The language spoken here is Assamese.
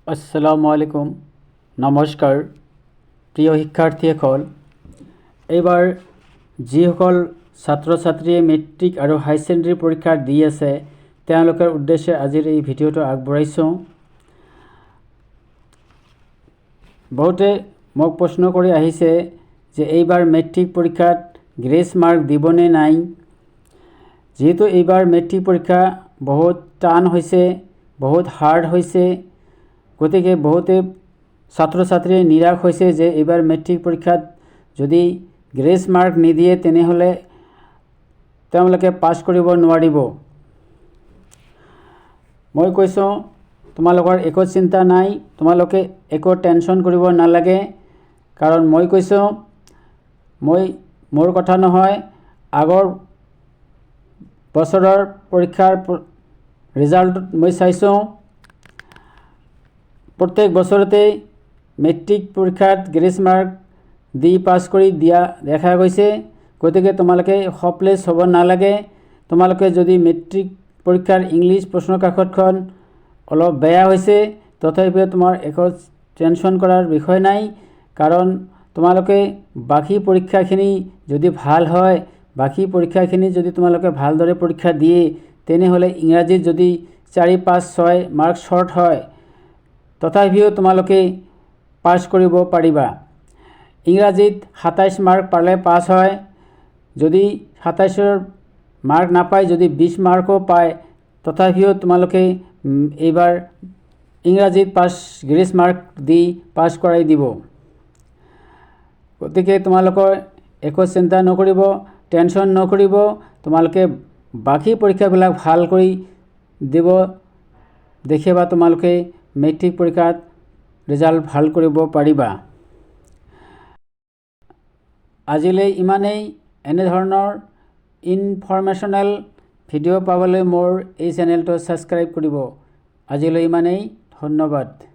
আসসালামু আলাইকুম নমস্কাৰ প্ৰিয় শিক্ষাৰ্থীসকল এইবাৰ যিসকল ছাত্ৰ ছাত্ৰীয়ে মেট্ৰিক আৰু হাই সেকেন্ডাৰী পৰীক্ষা দি আছে তেওঁলোকৰ উদ্দেশ্যে আজিৰ এই ভিডিঅটো আগবঢ়াইছোঁ বহুতে মোক প্ৰশ্ন কৰি আহিছে যে এইবাৰ মেট্ৰিক পৰীক্ষাত গ্ৰেছ মাৰ্ক দিবনে নাই যেহেতু এইবাৰ মেট্ৰিক পৰীক্ষা বহুত টান হৈছে বহুত হাৰ্ড হৈছে গতিকে বহুতে ছাত্ৰ ছাত্ৰী নিৰাশ হৈছে যে এইবাৰ মেট্ৰিক পৰীক্ষাত যদি গ্ৰেছ মাৰ্ক নিদিয়ে তেনেহলে তেওঁলোকে পাছ কৰিব নোৱাৰিব মই কৈছোঁ তোমালোকৰ একো চিন্তা নাই তোমালোকে একো টেনচন কৰিব নালাগে কাৰণ মই কৈছোঁ মোৰ কথা নহয় আগৰ বছৰৰ পৰীক্ষাৰ ৰিজাল্ট মই চাইছোঁ प्रत्येक बছৰতে মেট্ৰিক পৰীক্ষাত গ্ৰেছ মাৰ্ক দি পাছ কৰি দিয়া দেখা গৈছে গতিকে তোমালোকে হপলেছ হ'ব নালাগে তোমালোকে যদি মেট্ৰিক পৰীক্ষাৰ ইংলিছ প্ৰশ্নকাকতখন অলপ বেয়া হৈছে তথাপিও তোমাৰ একো টেনচন কৰাৰ বিষয় নাই কাৰণ তোমালোকে বাকি পৰীক্ষাখিনি যদি ভাল হয় বাকি পৰীক্ষাখিনি যদি তোমালোকে ভালদৰে পৰীক্ষা দিয়ে তেনেহলে ইংৰাজীত যদি 4 5 6 মাৰ্ক শৰ্ট হয় তথাপিও তোমালোকে পাছ কৰিব পাৰিবা ইংৰাজীত 27 মাৰ্ক পালে পাছ হয় যদি 27ৰ মাৰ্ক নাপায় যদি 20 মাৰ্কও পায় তথাপিও তোমালোকে এইবাৰ ইংৰাজীত পাছ গ্ৰেছ মাৰ্ক দি পাছ কৰাই দিব গতিকে তোমালোকৰ একো চিন্তা নকৰিব টেনচন নকৰিব তোমালোকে বাকি পৰীক্ষাবিলাক ভাল কৰি দিব দেখিবা তোমালোকে মেট্ৰিক পৰীক্ষাত ৰিজাল্ট ভাল কৰিব পাৰিবা আজিলৈ ইমানেই এনে ধৰণৰ ইনফৰমেশনাল ভিডিঅ' পাবলৈ মোৰ এই চেনেলটো সাবস্ক্ৰাইব কৰিব আজিলৈ ইমানেই ধন্যবাদ